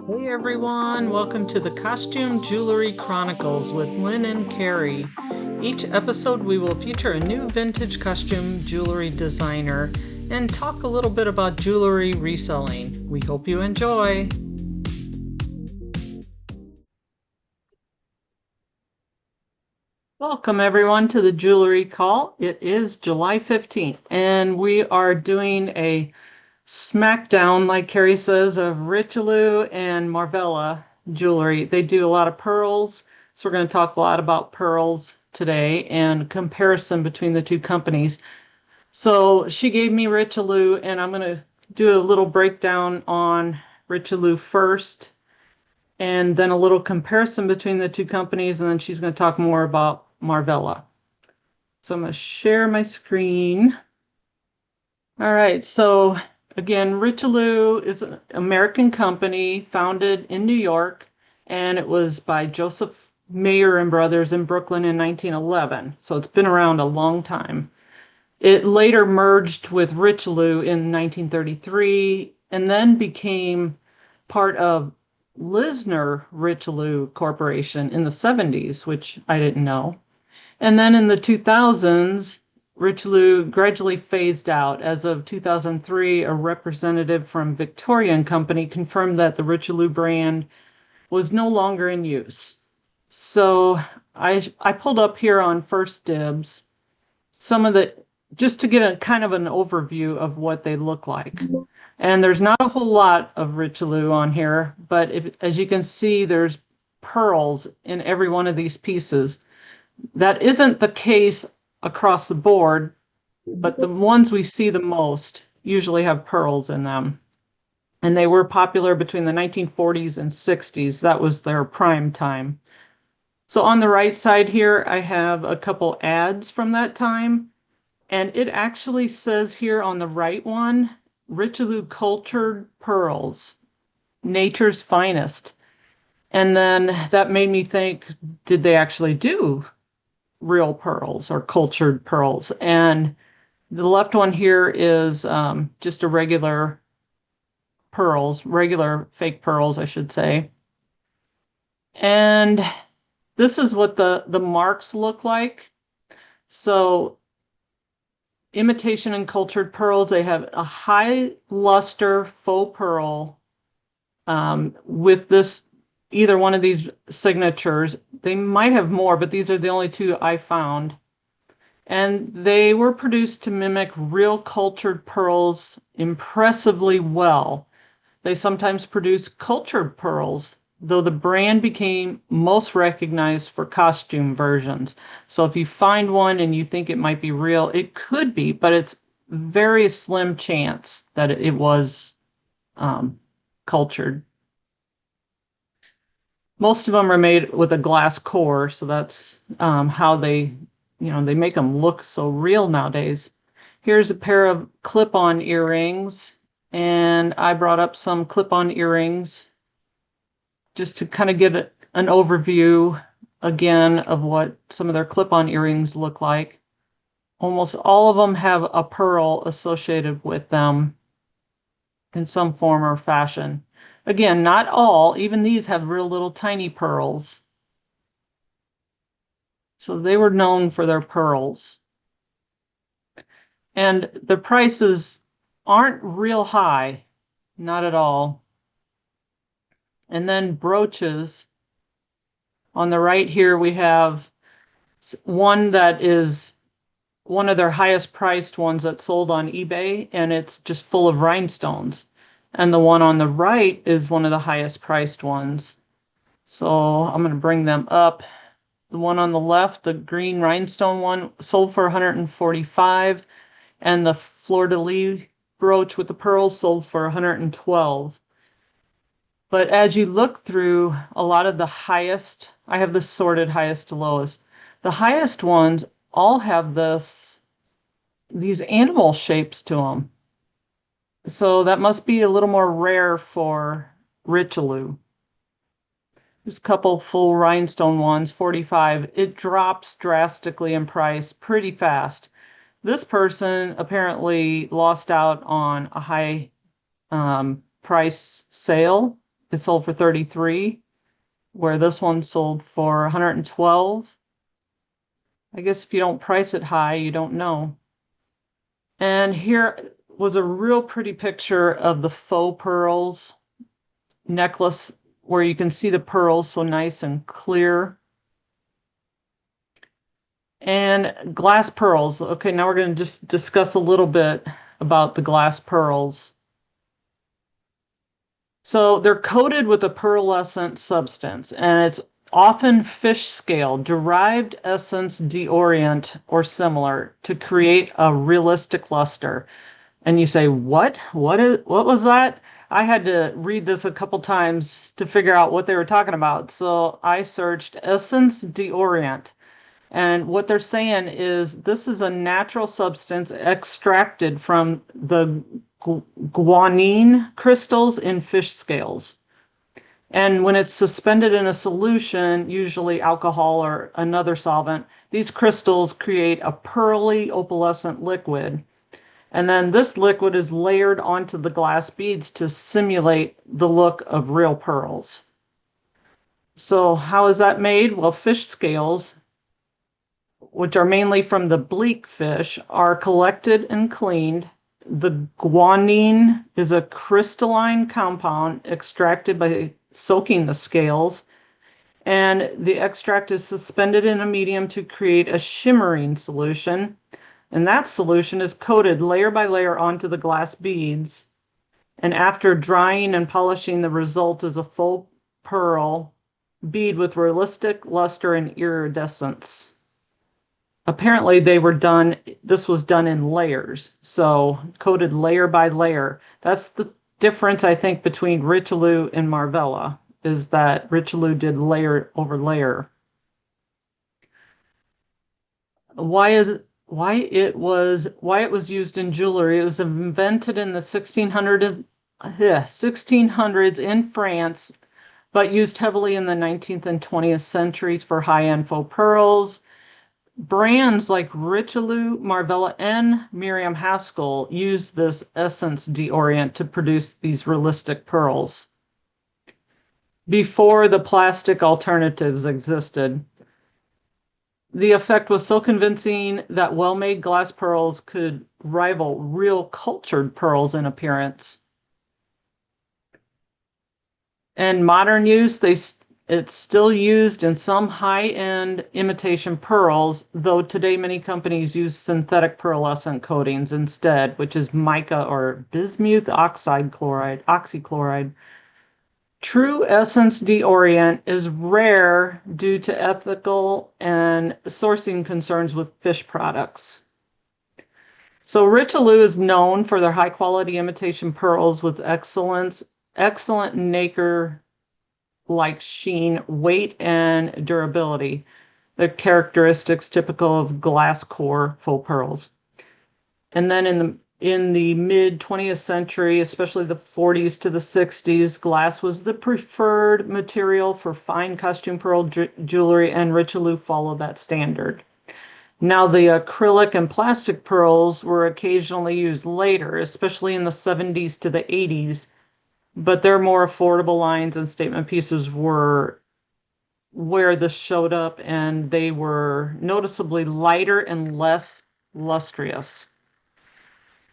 Hey everyone, welcome to the Costume Jewelry Chronicles with Lynn and Carrie. Each episode we will feature a new vintage costume jewelry designer and talk a little bit about jewelry reselling. We hope you enjoy. Welcome everyone to the Jewelry Call. It is July 15th and we are doing a smackdown, like Carrie says, of Richelieu and Marvella jewelry. They do a lot of pearls, so we're going to talk a lot about pearls today and comparison between the two companies. So she gave me Richelieu, and I'm going to do a little breakdown on Richelieu first, and then a little comparison between the two companies, and then she's going to talk more about Marvella. So I'm going to share my screen. All right, so again, Richelieu is an American company founded in New York, and it was by Joseph Mayer and Brothers in Brooklyn in 1911. So it's been around a long time. It later merged with Richelieu in 1933 and then became part of Lisner Richelieu Corporation in the 70s, which I didn't know. And then in the 2000s, Richelieu gradually phased out. As of 2003, a representative from Victoria and Company confirmed that the Richelieu brand was no longer in use. So I pulled up here on First Dibs some of the, just to get a kind of an overview of what they look like. And there's not a whole lot of Richelieu on here, but as you can see, there's pearls in every one of these pieces. That isn't the case across the board, but the ones we see the most usually have pearls in them. And they were popular between the 1940s and 60s. That was their prime time. So on the right side here, I have a couple ads from that time. And it actually says here on the right one, Richelieu Cultured Pearls, Nature's Finest. And then that made me think, did they actually do real pearls or cultured pearls? And the left one here is just a regular pearls, regular fake pearls, I should say. And this is what the marks look like. So imitation and cultured pearls, they have a high luster faux pearl with this, either one of these signatures. They might have more, but these are the only two I found. And they were produced to mimic real cultured pearls impressively well. They sometimes produce cultured pearls, though the brand became most recognized for costume versions. So if you find one and you think it might be real, it could be, but it's very slim chance that it was cultured. Most of them are made with a glass core, so that's how they make them look so real nowadays. Here's a pair of clip-on earrings, and I brought up some clip-on earrings just to kind of get an overview again of what some of their clip-on earrings look like. Almost all of them have a pearl associated with them in some form or fashion. Again, not all, even these have real little tiny pearls. So they were known for their pearls. And the prices aren't real high, not at all. And then brooches. On the right here, we have one that is one of their highest priced ones that sold on eBay, and it's just full of rhinestones. And the one on the right is one of the highest priced ones. So I'm going to bring them up. The one on the left, the green rhinestone one, sold for $145, and the fleur-de-lis brooch with the pearls sold for $112. But as you look through a lot of the highest, I have this sorted highest to lowest. The highest ones all have these animal shapes to them. So that must be a little more rare for Richelieu. There's a couple full rhinestone ones, 45. It drops drastically in price pretty fast. This person apparently lost out on a high price sale it sold for 33, where this one sold for 112. I guess if you don't price it high, you don't know. And here was a real pretty picture of the faux pearls necklace where you can see the pearls so nice and clear. And glass pearls. Okay, now we're going to just discuss a little bit about the glass pearls. So they're coated with a pearlescent substance, and it's often fish scale, derived essence deorient, or similar to create a realistic luster. And you say, what? What was that? I had to read this a couple times to figure out what they were talking about. So I searched essence deorient. And what they're saying is this is a natural substance extracted from the guanine crystals in fish scales. And when it's suspended in a solution, usually alcohol or another solvent, these crystals create a pearly opalescent liquid. And then this liquid is layered onto the glass beads to simulate the look of real pearls. So how is that made? Well, fish scales, which are mainly from the bleak fish, are collected and cleaned. The guanine is a crystalline compound extracted by soaking the scales, and the extract is suspended in a medium to create a shimmering solution, and that solution is coated layer by layer onto the glass beads, and after drying and polishing, the result is a full pearl bead with realistic luster and iridescence. Apparently this was done in layers, so coated layer by layer. That's the difference, I think, between Richelieu and Marvella, is that Richelieu did layer over layer. Why it was used in jewelry? It was invented in the 1600s in France, but used heavily in the 19th and 20th centuries for high-end faux pearls. Brands like Richelieu, Marvella, and Miriam Haskell use this essence deorient to produce these realistic pearls before the plastic alternatives existed. The effect was so convincing that well-made glass pearls could rival real cultured pearls in appearance. And modern use, it's still used in some high-end imitation pearls, though today many companies use synthetic pearlescent coatings instead, which is mica or bismuth oxychloride. True essence deorient is rare due to ethical and sourcing concerns with fish products. So Richelieu is known for their high-quality imitation pearls with excellent nacre-like sheen, weight, and durability, the characteristics typical of glass core faux pearls. And then in the mid 20th century, especially the 40s to the 60s, glass was the preferred material for fine costume pearl jewelry, and Richelieu followed that standard. Now, the acrylic and plastic pearls were occasionally used later, especially in the 70s to the 80s, but their more affordable lines and statement pieces were where this showed up, and they were noticeably lighter and less lustrous.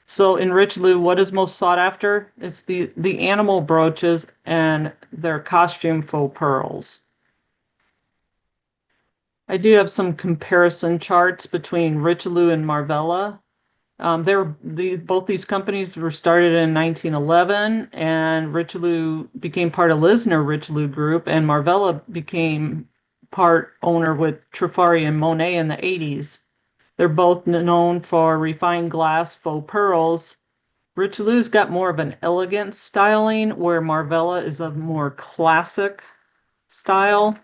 So in Richelieu, what is most sought after? It's the animal brooches and their costume faux pearls. I do have some comparison charts between Richelieu and Marvella. Both these companies were started in 1911, and Richelieu became part of Lisner Richelieu Group, and Marvella became part owner with Trifari and Monet in the 80s. They're both known for refined glass faux pearls. Richelieu's got more of an elegant styling, where Marvella is a more classic style.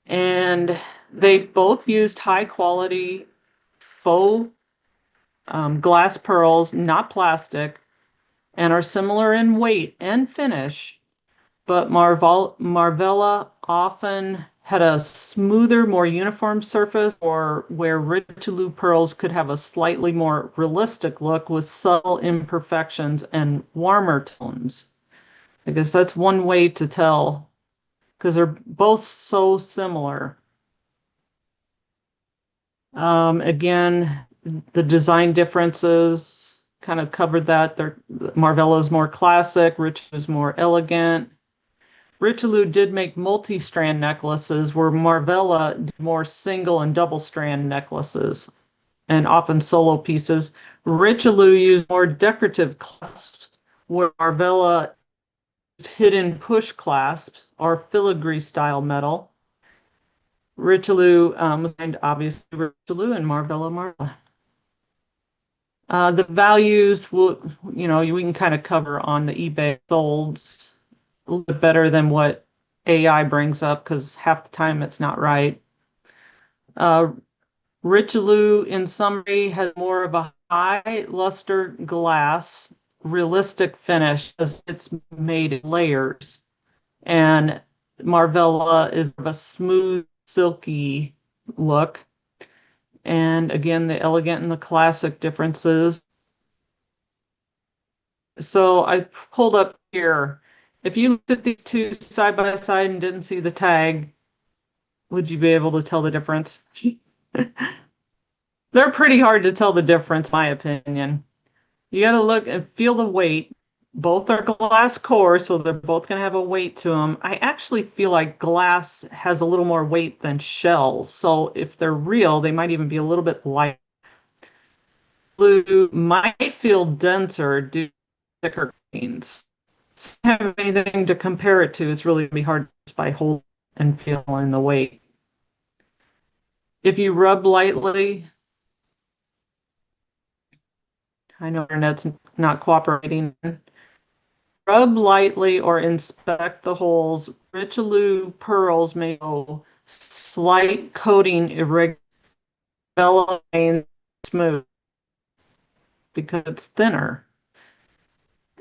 And they both used high quality faux glass pearls, not plastic, and are similar in weight and finish. But Marvella often had a smoother, more uniform surface, or where Richelieu pearls could have a slightly more realistic look with subtle imperfections and warmer tones. I guess that's one way to tell because they're both so similar. Again, the design differences kind of covered that. Marvella is more classic, Richelieu is more elegant. Richelieu did make multi-strand necklaces, where Marvella did more single and double strand necklaces, and often solo pieces. Richelieu used more decorative clasps, where Marvella used hidden push clasps or filigree style metal. Richelieu was named obviously Richelieu and Marvella Marvella. The values will, we can kind of cover on the eBay solds a little bit better than what AI brings up because half the time it's not right. Uh, Richelieu, in summary, has more of a high luster glass, realistic finish as it's made in layers. And Marvella is of a smooth, silky look. And again, the elegant and the classic differences. So I pulled up here. If you looked at these two side by side and didn't see the tag, would you be able to tell the difference? They're pretty hard to tell the difference, my opinion. You got to look and feel the weight. Both are glass core, so they're both going to have a weight to them. I actually feel like glass has a little more weight than shells. So if they're real, they might even be a little bit light. Blue might feel denser due to thicker grains. So if you have anything to compare it to, it's really going to be hard just by holding and feeling the weight. If you rub lightly, I know internet's not cooperating. Rub lightly or inspect the holes. Richelieu pearls may go slight coating irregular, smooth because it's thinner.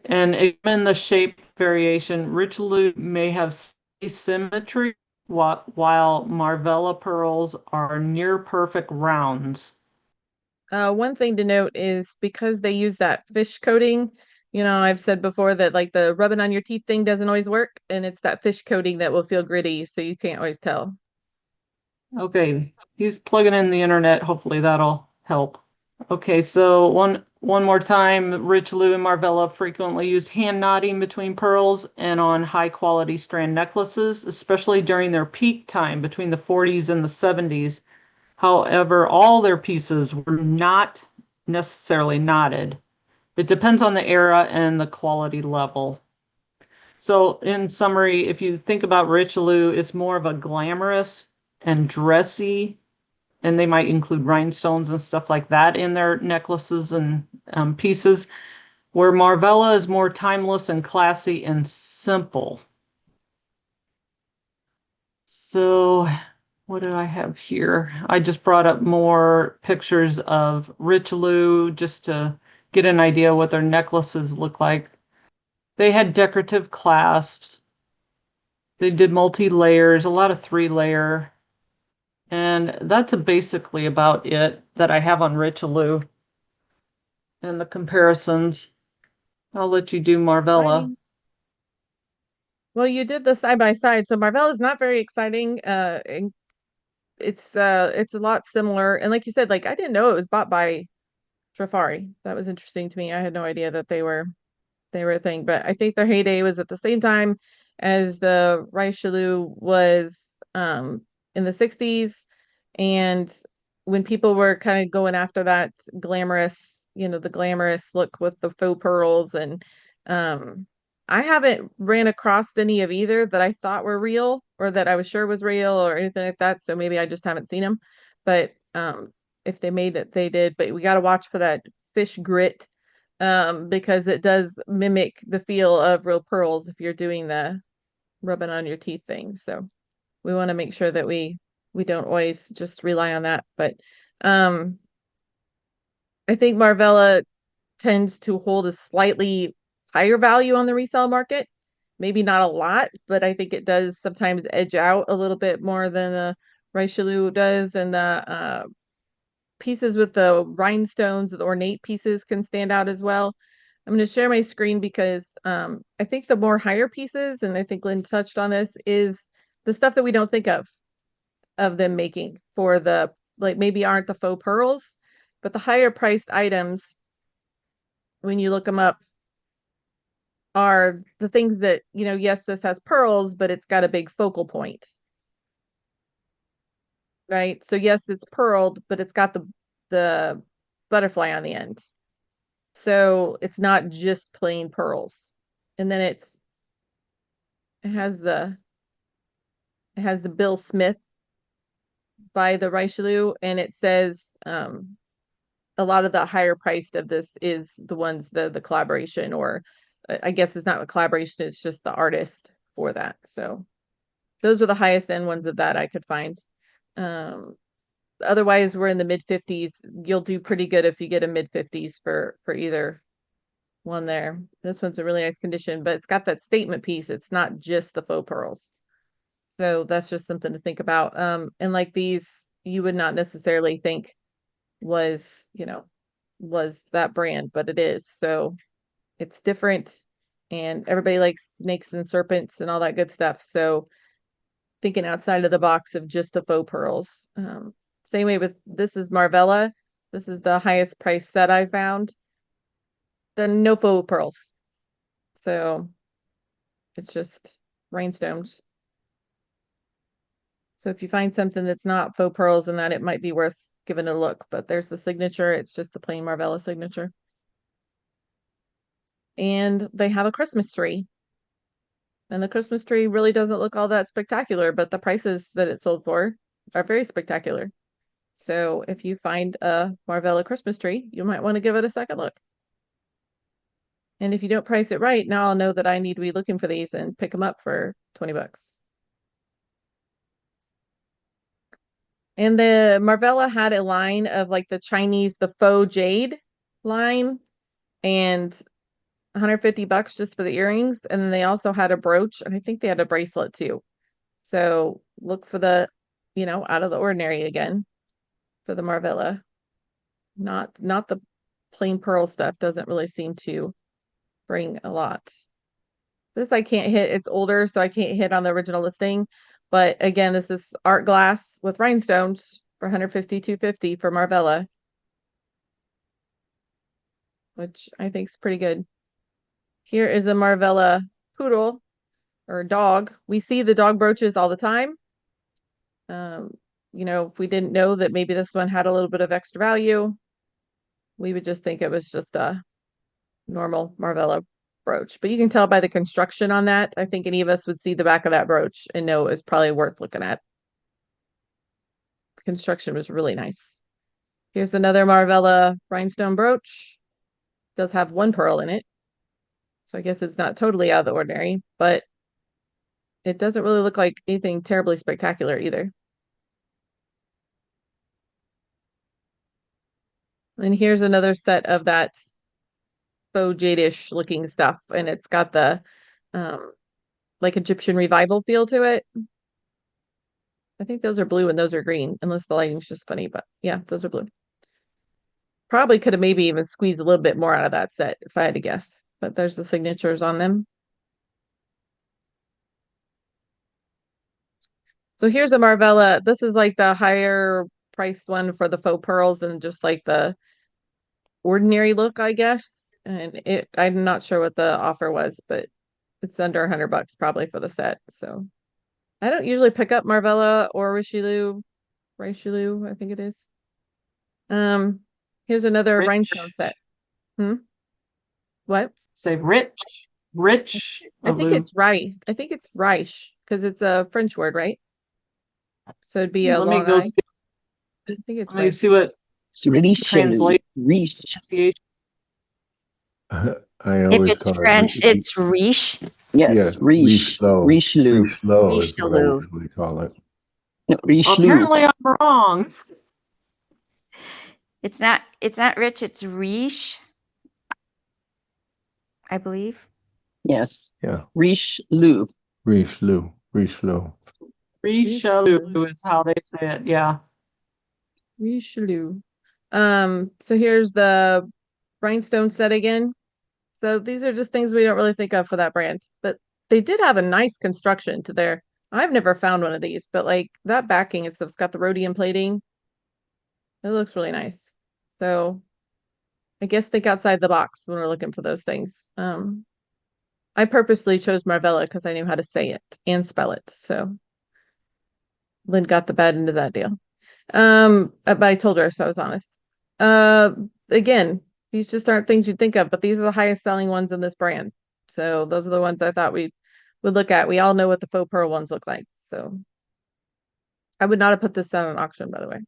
And even the shape variation, Richelieu may have asymmetry while Marvella pearls are near perfect rounds. One thing to note is because they use that fish coating, I've said before that like the rubbing on your teeth thing doesn't always work, and it's that fish coating that will feel gritty, so you can't always tell. Okay, he's plugging in the internet. Hopefully that'll help. Okay, so one more time, Richelieu and Marvella frequently used hand knotting between pearls and on high quality strand necklaces, especially during their peak time between the 40s and the 70s. However, all their pieces were not necessarily knotted. It depends on the era and the quality level. So, in summary, if you think about Richelieu, it's more of a glamorous and dressy, and they might include rhinestones and stuff like that in their necklaces and pieces, where Marvella is more timeless and classy and simple. So, what did I have here? I just brought up more pictures of Richelieu just to get an idea what their necklaces look like. They had decorative clasps. They did multi-layers, a lot of three-layer. And that's basically about it that I have on Richelieu and the comparisons. I'll let you do Marvella. Exciting. Well, you did the side by side, so Marvell is not very exciting. And it's a lot similar. And like you said, like I didn't know it was bought by Trafari. That was interesting to me. I had no idea that they were a thing. But I think their heyday was at the same time as the Richelieu was in the 60s. And when people were kind of going after that glamorous, the glamorous look with the faux pearls. And I haven't ran across any of either that I thought were real or that I was sure was real or anything like that. So maybe I just haven't seen them. But if they made it, they did. But we got to watch for that fish grit because it does mimic the feel of real pearls if you're doing the rubbing on your teeth thing. So we want to make sure that we don't always just rely on that. But um, I think Marvella tends to hold a slightly higher value on the resale market. Maybe not a lot, but I think it does sometimes edge out a little bit more than the Richelieu does, and the pieces with the rhinestones, the ornate pieces can stand out as well. I'm going to share my screen because I think the more higher pieces, and I think Lynn touched on this, is the stuff that we don't think of them making for the, like, maybe aren't the faux pearls, but the higher priced items, when you look them up, are the things that, you know, yes, this has pearls, but it's got a big focal point. Right? So yes, it's pearled, but it's got the butterfly on the end. So it's not just plain pearls. And then it has the Bill Smith by the Richelieu, and it says a lot of the higher priced of this is the ones, the collaboration, or I guess it's not a collaboration, it's just the artist for that. So those were the highest end ones of that I could find. Otherwise, we're in the mid 50s. You'll do pretty good if you get a mid 50s for either one there. This one's a really nice condition, but it's got that statement piece. It's not just the faux pearls. So that's just something to think about. And like these, you would not necessarily think was, you know, was that brand, but it is. So it's different, and everybody likes snakes and serpents and all that good stuff. So thinking outside of the box of just the faux pearls. Same way with, this is Marvella. This is the highest price set I found. Then no faux pearls. So it's just rhinestones. So if you find something that's not faux pearls and that, it might be worth giving it a look. But there's the signature. It's just the plain Marvella signature. And they have a Christmas tree. And the Christmas tree really doesn't look all that spectacular, but the prices that it sold for are very spectacular. So if you find a Marvella Christmas tree, you might want to give it a second look. And if you don't price it right, now I'll know that I need to be looking for these and pick them up for 20 bucks. And the Marvella had a line of like the Chinese, the faux jade line, and 150 bucks just for the earrings. And then they also had a brooch, and I think they had a bracelet too. So look for the, you know, out of the ordinary again for the Marvella. Not the plain pearl stuff, doesn't really seem to bring a lot. This I can't hit. It's older, so I can't hit on the original listing. But again, this is art glass with rhinestones for 150, 250 for Marvella, which I think is pretty good. Here is a Marvella poodle or dog. We see the dog brooches all the time. You know, if we didn't know that maybe this one had a little bit of extra value, we would just think it was just a normal Marvella brooch. But you can tell by the construction on that. I think any of us would see the back of that brooch and know it's probably worth looking at. The construction was really nice. Here's another Marvella rhinestone brooch. It does have one pearl in it, so I guess it's not totally out of the ordinary, but it doesn't really look like anything terribly spectacular either. And here's another set of that faux jade-ish looking stuff, and it's got the like Egyptian revival feel to it. I think those are blue and those are green, unless the lighting's just funny, but yeah, those are blue. Probably could have maybe even squeezed a little bit more out of that set if I had to guess, but there's the signatures on them. So here's a Marvella. This is like the higher priced one for the faux pearls and just like the ordinary look, I guess. And I'm not sure what the offer was, but it's under 100 bucks probably for the set. So I don't usually pick up Marvella or Richelieu, I think it is. Here's another rhinestone set. What? Say rich. I think it's Reich. I think it's Reich because it's a French word, right? So it'd be a Let me long go I. see. I think it's Let me Reich. see what Richelieu. translation. I If always it's call French, it. it's riche. Yes, Richelieu. Richelieu. Richelieu is what I Richelieu. usually call it. No, Richelieu. Apparently, I'm wrong. It's not rich, it's riche, I believe. Yes. Yeah. Richelieu. Richelieu. Richelieu is how they say it. Yeah. Richelieu. So here's the rhinestone set again. So these are just things we don't really think of for that brand. But they did have a nice construction to their. I've never found one of these, but like that backing and stuff's got the rhodium plating. It looks really nice. So I guess think outside the box when we're looking for those things. I purposely chose Marvella because I knew how to say it and spell it. So Lynn got the bad end of that deal. But I told her, so I was honest. Again, these just aren't things you'd think of, but these are the highest selling ones in this brand. So those are the ones I thought we would look at. We all know what the faux pearl ones look like. So I would not have put this on an auction, by the way.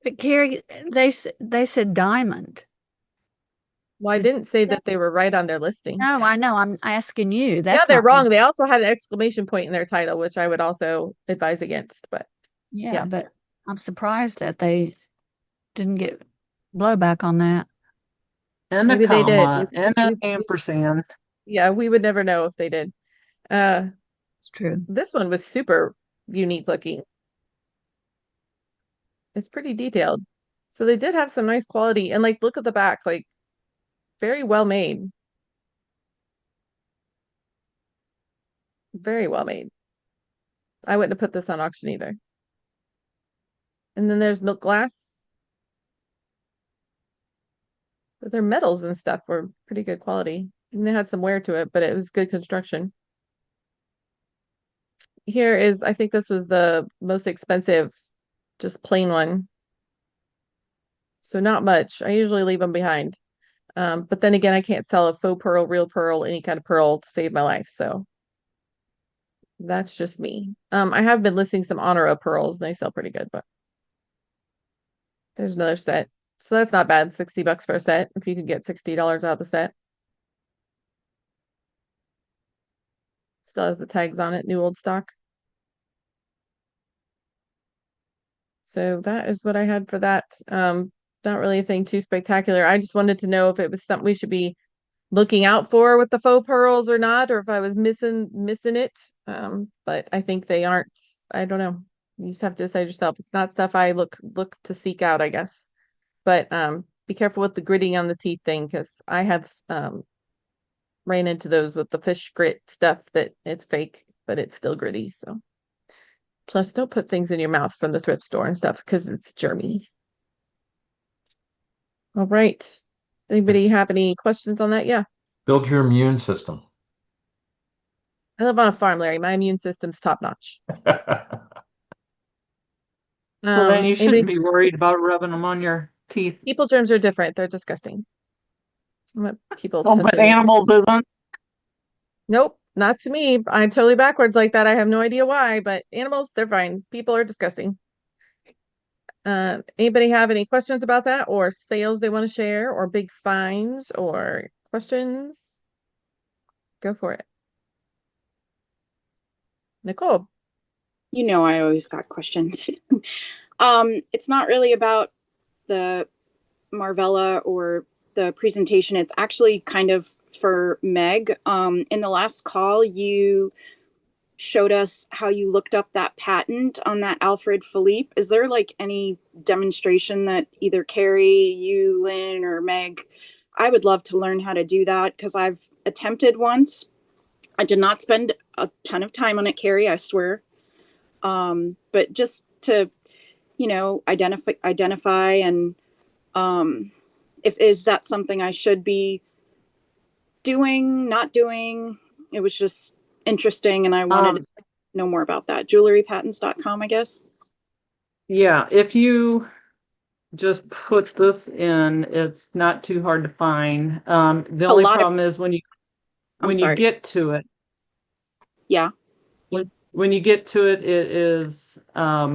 But Carrie, they said diamond. Well, I didn't say that they were right on their listing. No, I know. I'm asking you. Yeah, That's they're not wrong. They also had an exclamation point in their title, which I would also advise against. But Yeah, but I'm surprised that they didn't get blowback on that. And maybe a they did. comma and an ampersand. Yeah, we would never know if they did. It's true. This one was super unique looking. It's pretty detailed. So they did have some nice quality. And like, look at the back, like very well made. Very well made. I wouldn't have put this on auction either. And then there's milk glass. But their metals and stuff were pretty good quality. And they had some wear to it, but it was good construction. Here is, I think this was the most expensive, just plain one. So not much. I usually leave them behind. But then again, I can't sell a faux pearl, real pearl, any kind of pearl to save my life. So that's just me. I have been listing some Honora pearls and they sell pretty good, but there's another set. So that's not bad. $60 for a set. If you could get $60 out of the set. Still has the tags on it, new old stock. So that is what I had for that. Not really anything too spectacular. I just wanted to know if it was something we should be looking out for with the faux pearls or not, or if I was missing it. But I think they aren't. I don't know. You just have to decide yourself. It's not stuff I look to seek out, I guess. But be careful with the gritting on the teeth thing, because I have ran into those with the fish grit stuff that it's fake, but it's still gritty. So plus, don't put things in your mouth from the thrift store and stuff because it's germy. All right. Anybody have any questions on that? Yeah. Build your immune system. I live on a farm, Larry. My immune system's top notch. Well, then you shouldn't be worried about rubbing them on your teeth. People germs are different. They're disgusting. People. Oh, but animals isn't. Nope, not to me. I'm totally backwards like that. I have no idea why, but animals, they're fine. People are disgusting. Anybody have any questions about that, or sales they want to share, or big finds, or questions? Go for it. Nicole. You know, I always got questions. It's not really about the Marvella or the presentation. It's actually kind of for Meg. In the last call, you showed us how you looked up that patent on that Alfred Philippe. Is there like any demonstration that either Carrie, you, Lynn, or Meg? I would love to learn how to do that because I've attempted once. I did not spend a ton of time on it, Carrie, I swear. But just to, you know, identify and is that something I should be doing, not doing? It was just interesting and I wanted to know more about that. Jewelrypatents.com, I guess. Yeah, if you just put this in, it's not too hard to find. The only problem is when you get to it. Yeah. When you get to it, it is let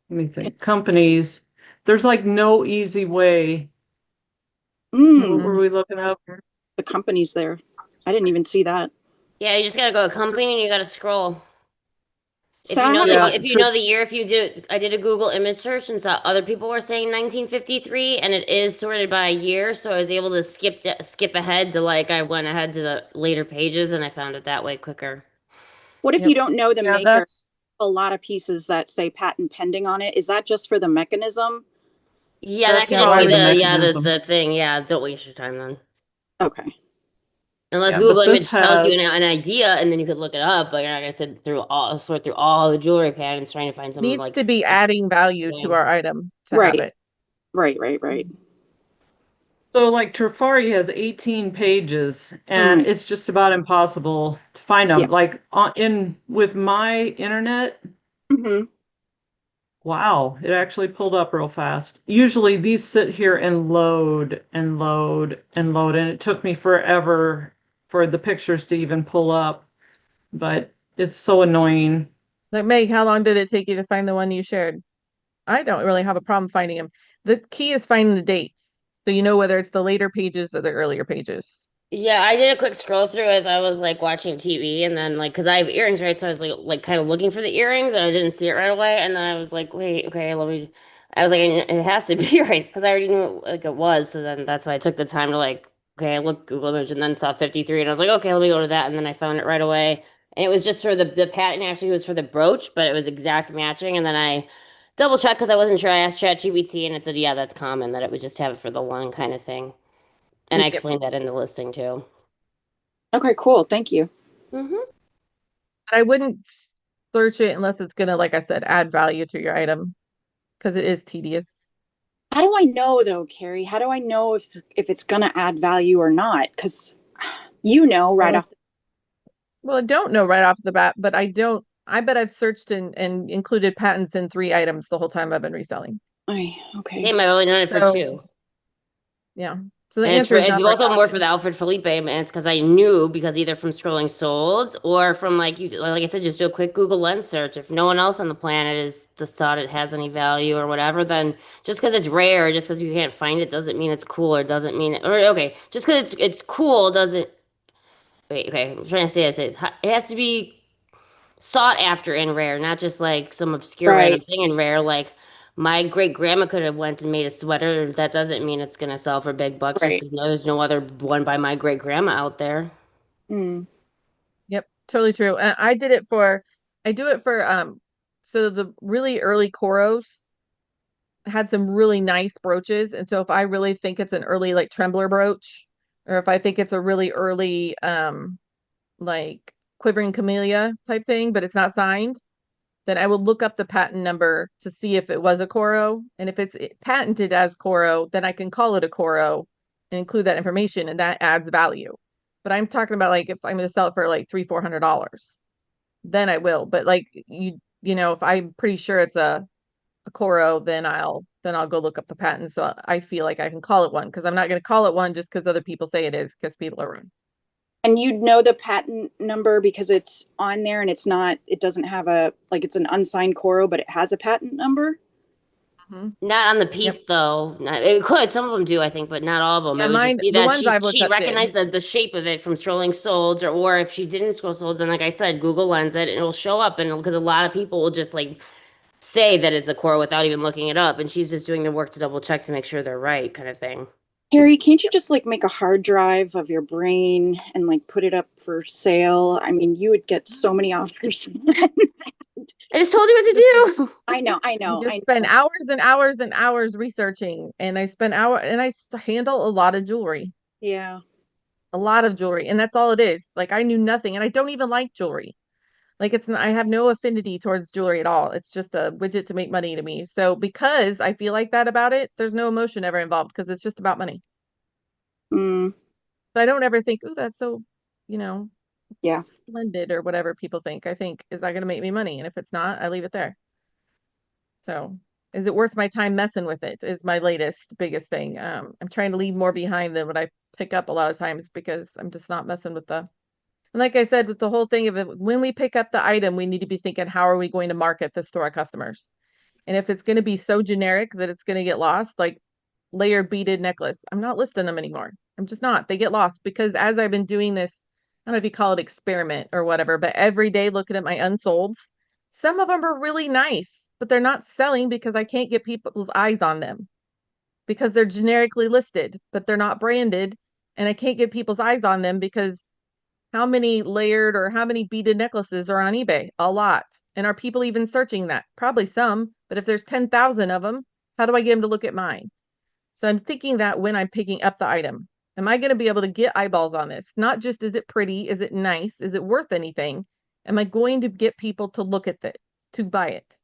me think, companies. There's like no easy way. What were we looking up? The companies there. I didn't even see that. Yeah, you just gotta go to company and you gotta scroll. So if you know the year, I did a Google image search and saw other people were saying 1953, and it is sorted by year, so I was able to skip ahead to I went ahead to the later pages and I found it that way quicker. What if you don't know the maker? A lot of pieces that say patent pending on it. Is that just for the mechanism? Yeah, that could just be the thing. Yeah, don't waste your time then. Okay. Unless Yeah, Google but this Image tells you has- an idea, and then you could look it up. But you're not gonna sort through all the jewelry patterns trying to find something Needs like to be adding value to our item to have Right. it. Right. So like Trifari has 18 pages and Mm. it's just about impossible to find them. Yeah. Like with my internet, Hmm. wow, it actually pulled up real fast. Usually these sit here and load and load and load, and it took me forever for the pictures to even pull up, but it's so annoying. Like, Meg, how long did it take you to find the one you shared? I don't really have a problem finding them. The key is finding the dates. So you know whether it's the later pages or the earlier pages. Yeah, I did a quick scroll through as I was like watching TV, and then like because I have earrings, right? So I was like kind of looking for the earrings, and I didn't see it right away. And then I was like, wait, okay, let me. I was like, it has to be right because I already knew like it was. So then that's why I took the time to like, okay, I looked Google image and then saw 53, and I was like, okay, let me go to that, and then I found it right away. And it was just for the pattern actually was for the brooch, but it was exact matching. And then I double checked because I wasn't sure. I asked ChatGPT, and it said, yeah, that's common that it would just have it for the one kind of thing. And I Yep. explained that in the listing too. Okay, cool. Thank you. Mm-hmm. But I wouldn't search it unless it's gonna, like I said, add value to your item because it is tedious. How do I know though, Carrie? How do I know if it's gonna add value or not? Because you know right Well, off. Well, I don't know right off the bat, but I bet I've searched and included patents in 3 items the whole time I've been reselling. Okay. They might only known it for So, 2. yeah. So the And it's answer for is not both very of them were for often. the Alfred Felipe, and it's because I knew because either from scrolling solds or from like I said, just do a quick Google Lens search. If no one else on the planet is just thought it has any value or whatever, then just because it's rare, just because you can't find it, doesn't mean it's cool or doesn't mean it. Or okay, just because it's cool doesn't. Wait, okay, I'm trying to say this. It has to be sought after and rare, not just like some obscure random Right. thing and rare. Like my great grandma could have went and made a sweater. That doesn't mean it's gonna sell for big bucks just Right. because there's no other one by my great grandma out there. Mm. Yep, totally true. I do it for so the really early Koros had some really nice brooches. And so if I really think it's an early like trembler brooch, or if I think it's a really early like quivering camellia type thing, but it's not signed, then I will look up the patent number to see if it was a Coro. And if it's patented as Coro, then I can call it a Coro and include that information, and that adds value. But I'm talking about like if I'm going to sell it for like $300-400, then I will. But like you know, if I'm pretty sure it's a Coro, then I'll go look up the patent. So I feel like I can call it one, because I'm not going to call it one just because other people say it is, because people are wrong. And you'd know the patent number because it's on there and it doesn't have it's an unsigned Coro, but it has a patent number. Not on the piece though. It could. Some of them do, I think, but not all of them. Yeah, It would just be the that ones I've looked she up did. recognized the shape of it from scrolling solds, or if she didn't scroll solds, then like I said, Google Lens it, and it'll show up. And because a lot of people will just like say that it's a core without even looking it up, and she's just doing the work to double check to make sure they're right, kind of thing. Harry, can't you just like make a hard drive of your brain and like put it up for sale? I mean, you would get so many offers. I just told you what to do. I know. You just spend hours and hours and hours researching, and I handle a lot of jewelry. Yeah. A lot of jewelry, and that's all it is. Like, I knew nothing, and I don't even like jewelry. Like, I have no affinity towards jewelry at all. It's just a widget to make money to me. So because I feel like that about it, there's no emotion ever involved, because it's just about money. Mm. So I don't ever think, oh, that's so, you know, yeah, splendid, or whatever people think. I think, is that going to make me money? And if it's not, I leave it there. So is it worth my time messing with it, is my biggest thing. I'm trying to leave more behind than what I pick up a lot of times, because I'm just not messing with and like I said, with the whole thing of it, when we pick up the item, we need to be thinking, how are we going to market this to our customers? And if it's going to be so generic that it's going to get lost, like layered beaded necklace, I'm not listing them anymore. I'm just not. They get lost, because as I've been doing this, I don't know if you call it experiment or whatever, but every day looking at my unsolds, some of them are really nice, but they're not selling because I can't get people's eyes on them, because they're generically listed, but they're not branded. And I can't get people's eyes on them because how many layered or how many beaded necklaces are on eBay? A lot. And are people even searching that? Probably some, but if there's 10,000 of them, how do I get them to look at mine? So I'm thinking that when I'm picking up the item, Am I going to be able to get eyeballs on this? Not just, is it pretty? Is it nice? Is it worth anything? Am I going to get people to look at it, to buy it?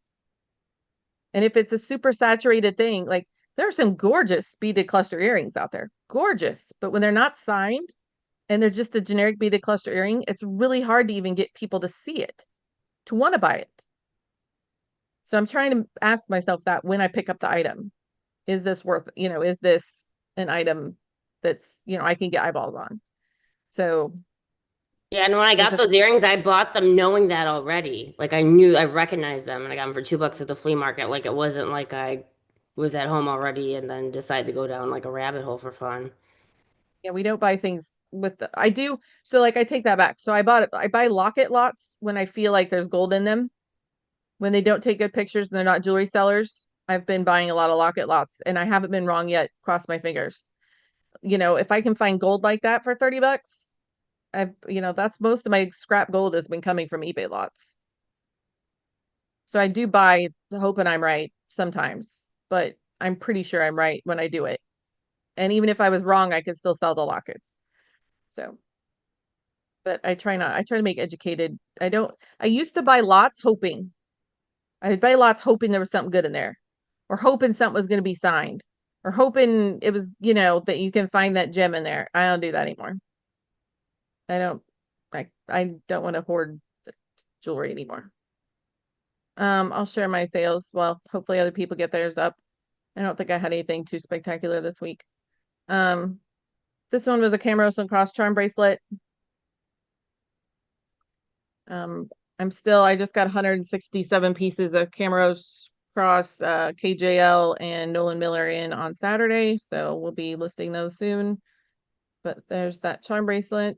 And if it's a super saturated thing, like there are some gorgeous beaded cluster earrings out there, gorgeous, but when they're not signed and they're just a generic beaded cluster earring, it's really hard to even get people to see it, to want to buy it. So I'm trying to ask myself that when I pick up the item, is this worth, is this an item that's, I can get eyeballs on? So Yeah, and when I got those earrings, I bought them knowing that already. Like I recognized them, and I got them for $2 at the flea market. Like it wasn't like I was at home already and then decided to go down like a rabbit hole for fun. yeah, we don't buy things I do. So like I take that back. So I buy locket lots when I feel like there's gold in them. When they don't take good pictures and they're not jewelry sellers, I've been buying a lot of locket lots and I haven't been wrong yet. Cross my fingers. If I can find gold like that for $30, that's most of my scrap gold has been coming from eBay lots. So I do buy hoping I'm right sometimes, but I'm pretty sure I'm right when I do it. And even if I was wrong, I could still sell the lockets. So, but I try to make educated. I used to buy lots hoping. I'd buy lots hoping there was something good in there, or hoping something was going to be signed, or hoping it was, that you can find that gem in there. I don't do that anymore. I don't want to hoard jewelry anymore. I'll share my sales. Well, hopefully other people get theirs up. I don't think I had anything too spectacular this week. This one was a Camaros and cross charm bracelet. I just got 167 pieces of Camaros cross KJL and Nolan Miller in on Saturday, so we'll be listing those soon. But there's that charm bracelet.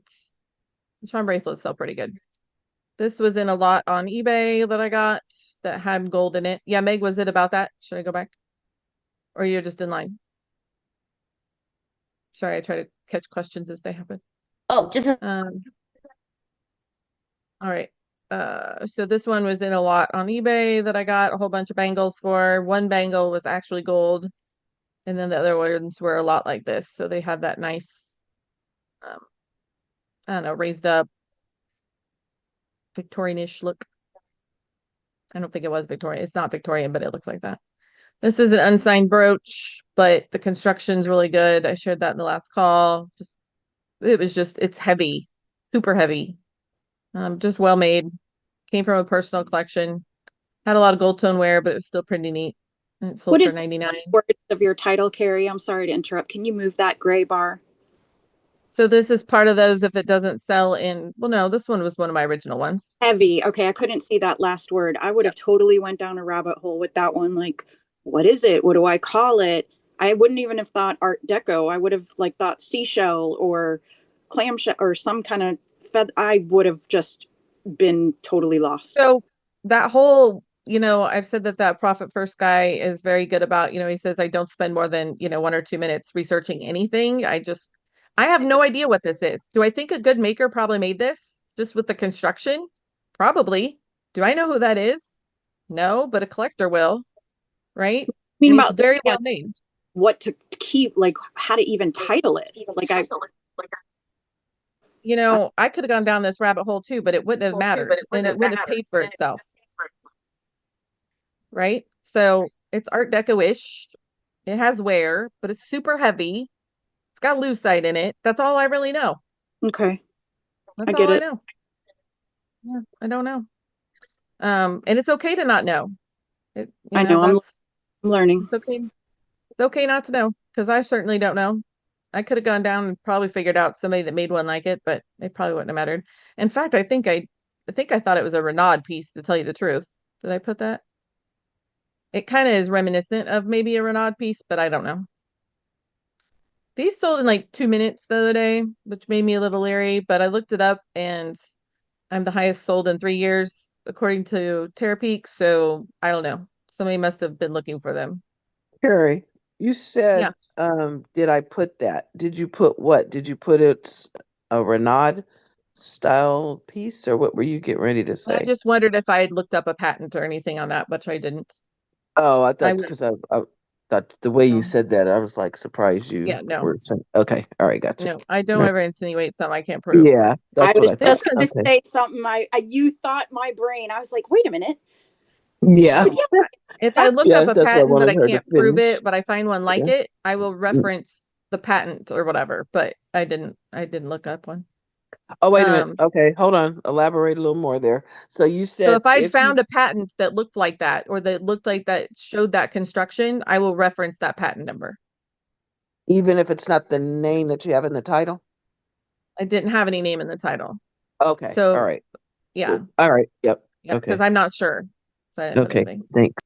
The charm bracelets sell pretty good. This was in a lot on eBay that I got that had gold in it. Yeah, Meg, was it about that? Should I go back? Or you're just in line? Sorry, I try to catch questions as they happen. Oh, just All right. So this one was in a lot on eBay that I got a whole bunch of bangles for. One bangle was actually gold, and then the other ones were a lot like this. So they had that nice, I don't know, raised up Victorian-ish look. I don't think it was Victorian. It's not Victorian, but it looks like that. This is an unsigned brooch, but the construction's really good. I shared that in the last call. It's heavy, super heavy. Just well made. Came from a personal collection. Had a lot of gold toneware, but it was still pretty neat. And it sold What for is $99. the words of your title, Carrie? I'm sorry to interrupt. Can you move that gray bar? So this is part of those if it doesn't sell well, no, this one was one of my original ones. Heavy. Okay, I couldn't see that last word. I would have totally went down a rabbit hole with that one. Like, what is it? What do I call it? I wouldn't even have thought Art Deco. I would have thought seashell or clamshell or some kind of I would have just been totally lost. So that whole, I've said that profit first guy is very good about, he says, I don't spend more than, 1 or 2 minutes researching anything. I have no idea what this is. Do I think a good maker probably made this just with the construction? Probably. Do I know who that is? No, but a collector will, right? I mean, And about it's very well made. What to keep, how to even title it. I could have gone down this rabbit hole too, but it wouldn't have mattered, and it wouldn't have paid for itself. Right? So it's Art Deco-ish. It has wear, but it's super heavy. It's got lucite in it. That's all I really know. Okay. That's I get all it. I know. Yeah, I don't know. And it's okay to not know. I know, I'm learning. It's okay. It's okay not to know, because I certainly don't know. I could have gone down and probably figured out somebody that made one like it, but it probably wouldn't have mattered. In fact, I think I thought it was a Renaud piece, to tell you the truth. Did I put that? It kind of is reminiscent of maybe a Renaud piece, but I don't know. These sold in like 2 minutes the other day, which made me a little leery, but I looked it up and I'm the highest sold in 3 years, according to Terapeak. So I don't know. Somebody must have been looking for them. Carrie, you said, did I put that? Did you put what? Did you put it a Renaud style piece, or what were you getting ready to say? I just wondered if I had looked up a patent or anything on that, which I didn't. Oh, I thought because Thought the way No. you said that, I was like surprised you Yeah, no. were saying. Okay, all right, gotcha. No, I don't Right. ever insinuate something I can't prove. Yeah, that's I what was I thought. just going to Okay. say something. You thought my brain. I was like, wait a minute. Yeah, No. If I look yeah, up a that's what I patent that I wanted her to can't prove finish. it, but I find one like Yeah. it, I will reference the patent or whatever. But I didn't look up one. Oh, wait a minute. Okay, hold on. Elaborate a little more there. So you So said if I'd if found a patent that looked like that, or that looked like that showed that construction, I will reference that patent number. even if it's not the name that you have in the title. I didn't have any name in the title. Okay. So All right. yeah. Cool. All right. Yep. Yeah, because Okay. I'm not sure. So I didn't put Okay. anything. Thanks.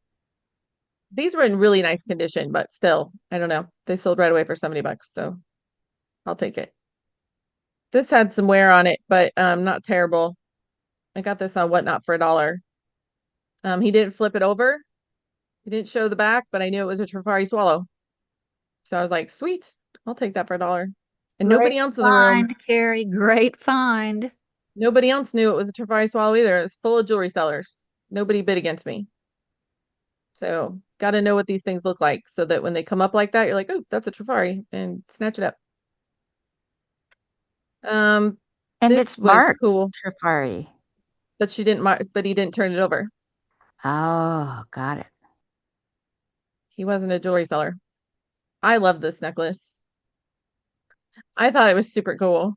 These were in really nice condition, but still, I don't know. They sold right away for $70, so I'll take it. This had some wear on it, but not terrible. I got this on Whatnot for $1. He didn't flip it over. He didn't show the back, but I knew it was a Trifari swallow. So I was like, sweet, I'll take that for $1. And nobody Great else in the room, find, Carrie. Great find. nobody else knew it was a Trifari swallow either. It was full of jewelry sellers. Nobody bid against me. So got to know what these things look like so that when they come up like that, you're like, oh, that's a Trifari, and snatch it up. And This it's was marked cool, Trifari. but she didn't mark, but he didn't turn it over. Oh, got it. He wasn't a jewelry seller. I love this necklace. I thought it was super cool.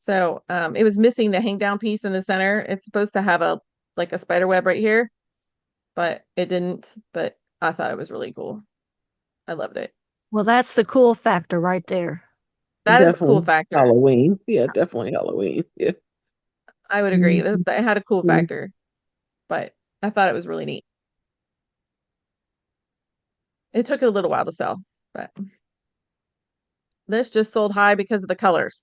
So it was missing the hang down piece in the center. It's supposed to have a like a spider web right here, but it didn't. But I thought it was really cool. I loved it. Well, that's the cool factor right there. That is a cool Definitely factor. Halloween. Yeah, definitely Halloween. Yeah. I would agree. Mhm. That had a cool Mhm. factor, but I thought it was really neat. It took it a little while to sell, but this just sold high because of the colors.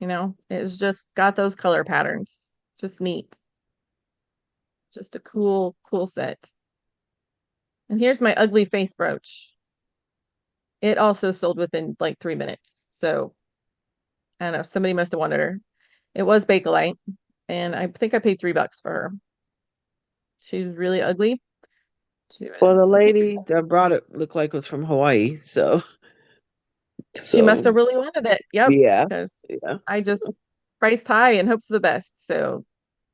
You know, it's just got those color patterns. Just neat. Just a cool, cool set. And here's my ugly face brooch. It also sold within like 3 minutes. So I don't know, somebody must have wanted her. It was Bakelite, and I think I paid $3 for her. She was really ugly. Well, the lady that brought it looked like it was from Hawaii, so She must have really wanted it. Yep. yeah, Because yeah. I just priced high and hoped for the best. So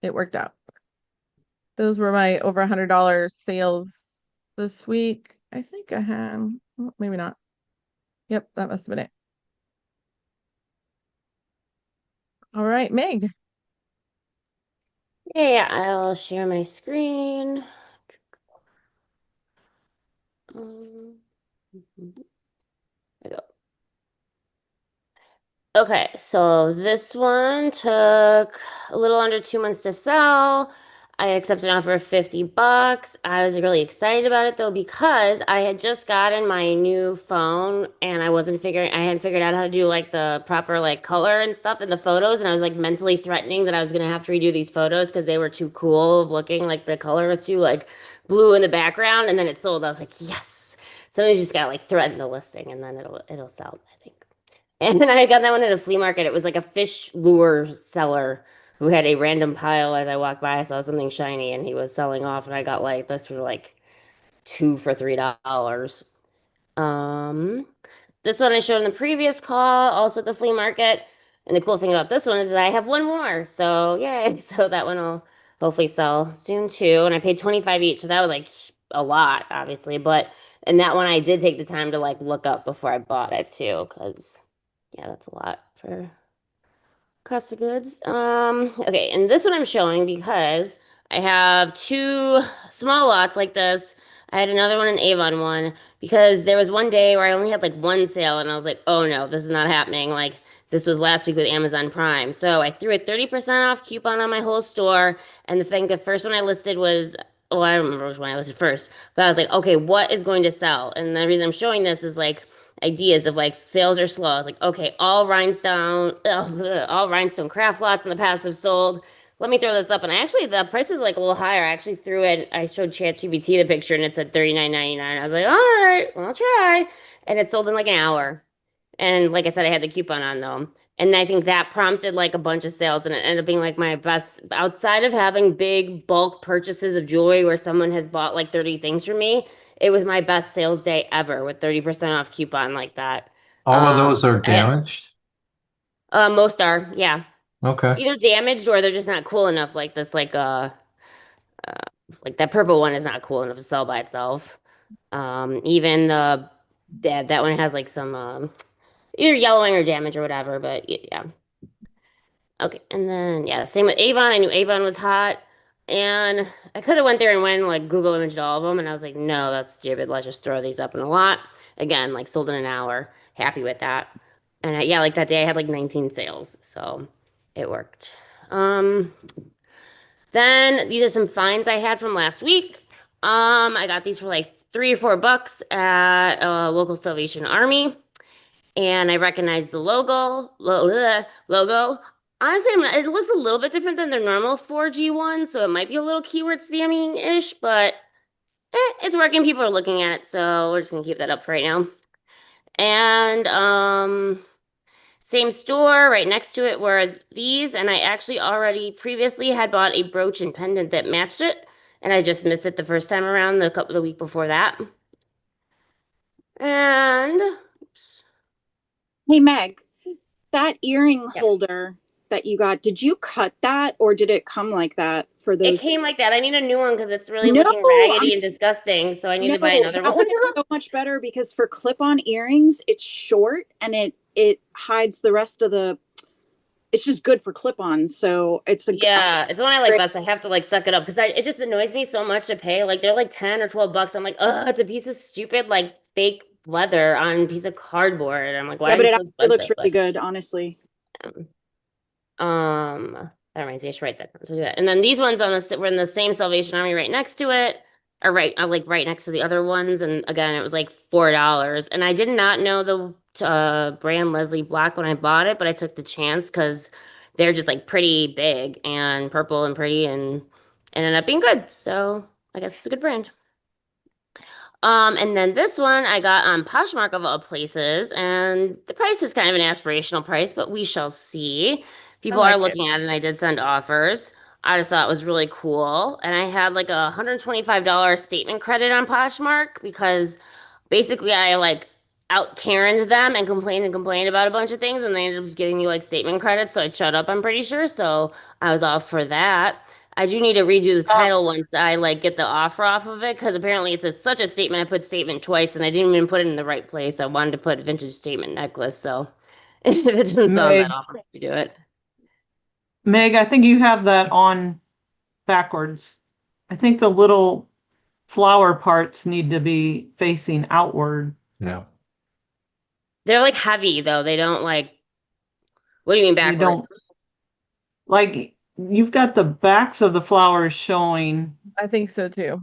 it worked out. Those were my over $100 sales this week. I think I had, well, maybe not. Yep, that must have been it. All right, Meg. Yeah, I'll share my screen. There we go. Okay, so this one took a little under 2 months to sell. I accepted an offer of $50. I was really excited about it though because I had just gotten my new phone and I hadn't figured out how to do like the proper like color and stuff in the photos, and I was like mentally threatening that I was gonna have to redo these photos because they were too cool of looking, like the color was too like blue in the background, and then it sold. I was like, yes. So just gotta like threaten the listing and then it'll sell, I think. And I got that one at a flea market. It was like a fish lure seller who had a random pile. As I walked by, I saw something shiny and he was selling off, and I got like this for like two for $3. Um, this one I showed in the previous call, also at the flea market. And the cool thing about this one is that I have one more. So yay. So that one will hopefully sell soon too. And I paid 25 each. So that was like a lot, obviously. But and that one I did take the time to like look up before I bought it too, because yeah, that's a lot for cost of goods. Okay, and this one I'm showing because I have two small lots like this. I had another one, an Avon one, because there was one day where I only had like one sale, and I was like, oh no, this is not happening. Like, this was last week with Amazon Prime. So I threw a 30% off coupon on my whole store. And the first one I listed was, oh, I don't remember which one I listed first, but I was like, okay, what is going to sell? And the reason I'm showing this is like, ideas of like sales are slow. I was like, okay, all rhinestone craft lots in the past have sold. Let me throw this up. And the price was like a little higher. I actually I showed ChatGPT the picture and it said $39.99. I was like, all right, well, I'll try. And it sold in like an hour. And like I said, I had the coupon on though. And I think that prompted like a bunch of sales, and it ended up being like my best outside of having big bulk purchases of jewelry where someone has bought like 30 things from me. It was my best sales day ever with 30% off coupon like that. All of those are And- damaged? most are, yeah. Okay. Either damaged or they're just not cool enough. Like this, like that purple one is not cool enough to sell by itself. Even that one has like some either yellowing or damage or whatever. But yeah. Okay, and then yeah, same with Avon. I knew Avon was hot, and I could have went there and went and, like Google imaged all of them, and I was like, no, that's stupid. Let's just throw these up in a lot. Again, like sold in an hour. Happy with that. And yeah, like that day I had like 19 sales, so it worked. Then these are some finds I had from last week. I got these for like $3 or $4 at a local Salvation Army, and I recognized the logo. Honestly, it looks a little bit different than their normal 4G one, so it might be a little keyword spamming-ish, but it's working. People are looking at it, so we're just gonna keep that up for right now. And same store, right next to it were these, and I actually already previously had bought a brooch and pendant that matched it, and I just missed it the first time around, the week before that. And oops. Hey, Meg, that earring holder that you got, did you cut that or did it come like that for It those? came like that. I need a new one because it's really No, looking raggedy and disgusting, so I need to buy another that one. one is so much better because for clip-on earrings, it's short and it hides the rest of the. It's just good for clip-on, so it's a Yeah, it's the one I like best. I have to like suck it up because it just annoys me so much to pay. Like they're like 10 or $12. I'm like, oh, it's a piece of stupid like fake leather on a piece of cardboard. I'm like, why yeah, but is it it so actually looks expensive? really good, honestly. That reminds me, I should write that down. So do that. And then these ones were in the same Salvation Army right next to it, or like right next to the other ones. And again, it was like $4. And I did not know the brand Leslie Black when I bought it, but I took the chance because they're just like pretty big and purple and pretty and ended up being good. So I guess it's a good brand. And then this one I got on Poshmark of all places, and the price is kind of an aspirational price, but we shall see. People are looking at it, and I did send offers. I just thought it was really cool. And I had like a $125 statement credit on Poshmark because basically I like out Karen'd them and complained about a bunch of things, and they ended up just giving me like statement credits, so I shut up, I'm pretty sure. So I was off for that. I do need to redo the title once I like get the offer off of it because apparently it's such a statement. I put statement twice and I didn't even put it in the right place. I wanted to put vintage statement necklace, so if it doesn't sound that awful, you do it. Meg, I think you have that on backwards. I think the little flower parts need to be facing outward. Yeah. They're like heavy though. They don't like. What do you mean backwards? You don't like you've got the backs of the flowers showing. I think so too.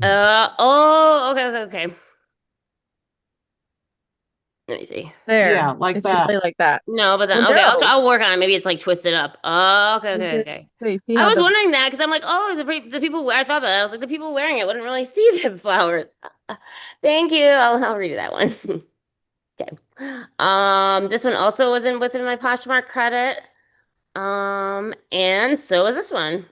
Oh, okay. Let me see. There. Yeah, like it that. should lay like that. No, but then Well, okay, no. I'll work on it. Maybe it's like twisted up. Oh, okay. See I how was the- wondering that because I'm like, oh, the people. I thought that I was like, the people wearing it wouldn't really see the flowers. Thank you. I'll redo that one. Okay. This one also wasn't within my Poshmark credit. And so is this one.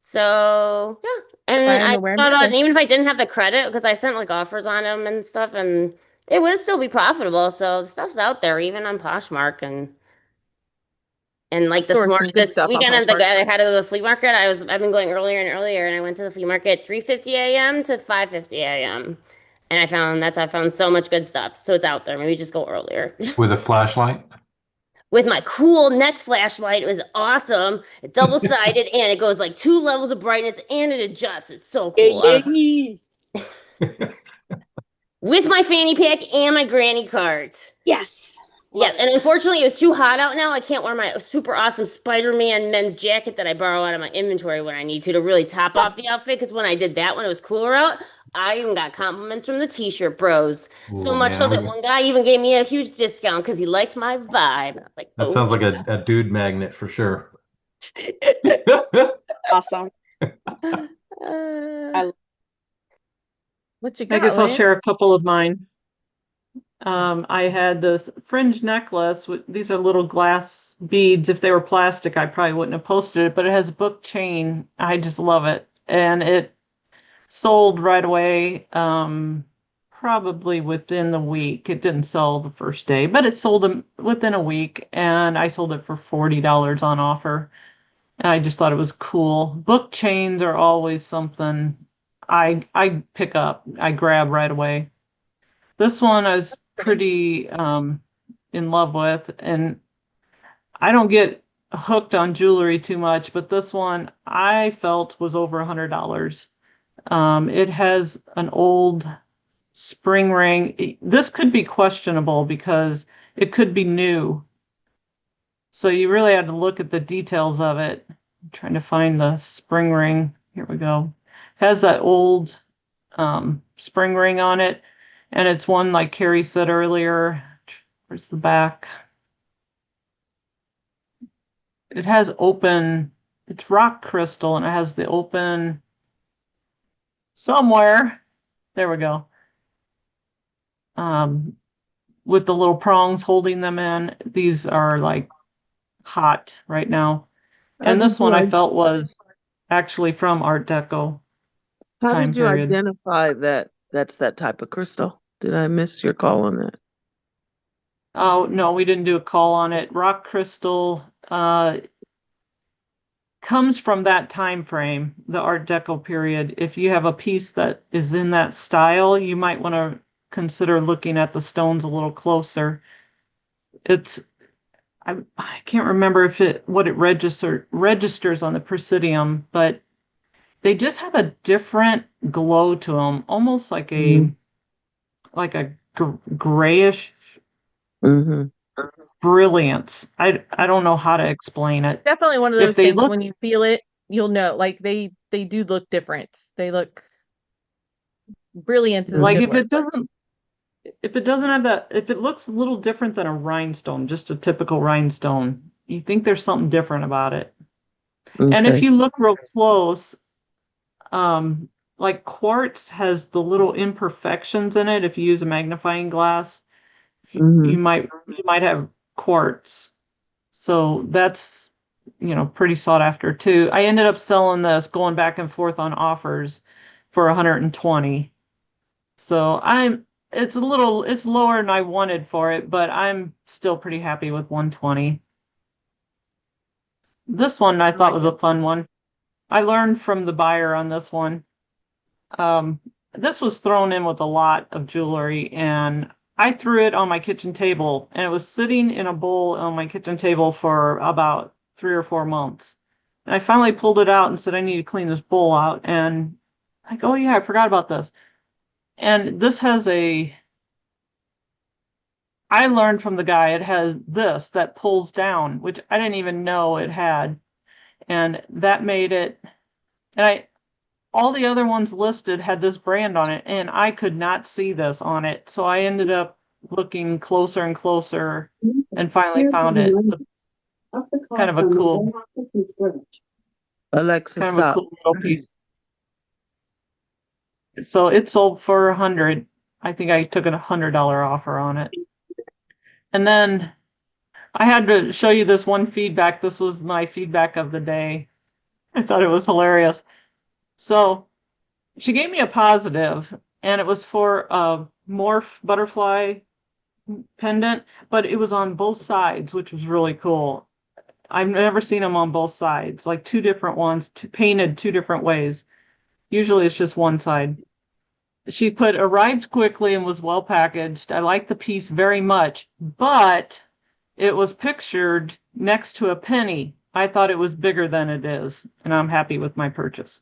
So yeah, and Fine I to wear thought about, better. and even if I didn't have the credit, because I sent like offers on them and stuff, and it would still be profitable. So the stuff's out there, even on Poshmark, and like Source some good this stuff on weekend, Poshmark. I had to go to the flea market. I've been going earlier and earlier, and I went to the flea market 3:50 a.m. to 5:50 a.m. And I found so much good stuff. So it's out there. Maybe just go earlier. With a flashlight? With my cool neck flashlight. It was awesome. It's double-sided and it goes like 2 levels of brightness and it adjusts. It's so cool. With my fanny pack and my granny cart. Yes. Yeah, and unfortunately, it was too hot out now. I can't wear my super awesome Spider-Man men's jacket that I borrow out of my inventory when I need to really top off the outfit. Because when I did that, when it was cooler out, I even got compliments from the t-shirt bros. So much so that one guy even gave me a huge discount because he liked my vibe. Like, that sounds like a dude magnet for sure. Awesome. What you got? I guess I'll Lynn? share a couple of mine. I had this fringe necklace with these are little glass beads. If they were plastic, I probably wouldn't have posted it, but it has a book chain. I just love it. And sold right away. Probably within the week. It didn't sell the first day, but it sold within a week, and I sold it for $40 on offer. And I just thought it was cool. Book chains are always something I pick up, I grab right away. This one I was pretty in love with, and I don't get hooked on jewelry too much, but this one I felt was over $100. It has an old spring ring. This could be questionable because it could be new. So you really had to look at the details of it. I'm trying to find the spring ring. Here we go. Has that old spring ring on it. And it's one like Carrie said earlier. Where's the back? It has open, it's rock crystal, and it has the open somewhere. There we go. With the little prongs holding them in. These are like hot right now. And this one I felt was actually from Art Deco How time did you period. identify that that's that type of crystal? Did I miss your call on that? Oh, no, we didn't do a call on it. Rock crystal comes from that time frame, the Art Deco period. If you have a piece that is in that style, you might want to consider looking at the stones a little closer. I can't remember what it registers on the Presidium, but they just have a different glow to them, almost like a grayish Mm-hmm. brilliance. I don't know how to explain it. Definitely one of If those they things look when you feel it, you'll know. Like they do look different. They look brilliance is a like good if word. it doesn't have that, if it looks a little different than a rhinestone, just a typical rhinestone, you think there's something different about it. And if Okay. you look real close, like quartz has the little imperfections in it. If you use a magnifying glass, Mm-hmm. you might have quartz. So that's, pretty sought after too. I ended up selling this, going back and forth on offers for 120. So it's lower than I wanted for it, but I'm still pretty happy with 120. This one I thought was a fun one. I learned from the buyer on this one. Um, this was thrown in with a lot of jewelry, and I threw it on my kitchen table, and it was sitting in a bowl on my kitchen table for about 3 or 4 months. And I finally pulled it out and said, I need to clean this bowl out. And like, oh yeah, I forgot about this. And this has I learned from the guy, it has this that pulls down, which I didn't even know it had. And that made it, and all the other ones listed had this brand on it, and I could not see this on it. So I ended up looking closer and closer and finally found it. Kind of a cool, Alexa, kind of a stop. cool little piece. So it sold for 100. I think I took a $100 offer on it. And then I had to show you this one feedback. This was my feedback of the day. I thought it was hilarious. So she gave me a positive, and it was for a morph butterfly pendant, but it was on both sides, which was really cool. I've never seen them on both sides, like two different ones, painted two different ways. Usually it's just one side. She put arrived quickly and was well packaged. I like the piece very much, but it was pictured next to a penny. I thought it was bigger than it is, and I'm happy with my purchase.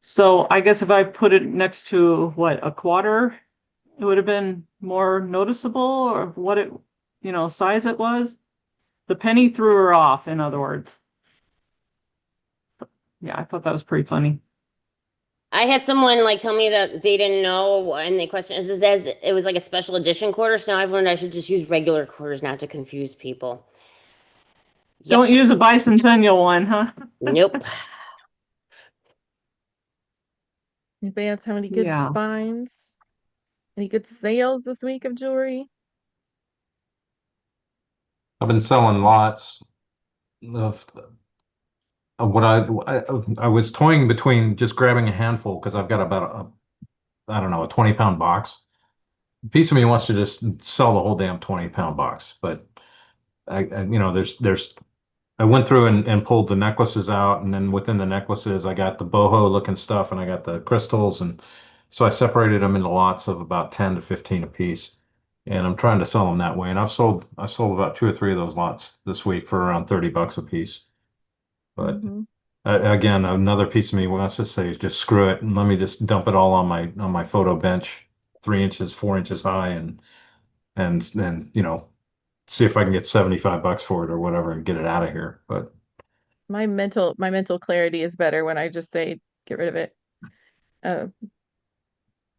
So I guess if I put it next to what, a quarter, it would have been more noticeable of what it, size it was. The penny threw her off, in other words. Yeah, I thought that was pretty funny. I had someone like tell me that they didn't know, and the question is it was like a special edition quarter. So now I've learned I should just use regular quarters, not to confuse people. Yep. Don't use a bicentennial one, huh? Nope. Anybody else have any good finds? Any good sales this week of jewelry? I've been selling lots what I was toying between just grabbing a handful because I've got about I don't know, a 20-pound box. A piece of me wants to just sell the whole damn 20-pound box, but you know, there's I went through and pulled the necklaces out, and then within the necklaces, I got the boho looking stuff, and I got the crystals, and so I separated them into lots of about 10 to 15 a piece, and I'm trying to sell them that way. And I've sold about 2 or 3 of those lots this week for around $30 a piece. But Mhm. again, another piece of me wants to say, just screw it, and let me just dump it all on my photo bench, 3 inches, 4 inches high, and you know, see if I can get $75 for it or whatever and get it out of here. But My mental clarity is better when I just say get rid of it. Uh,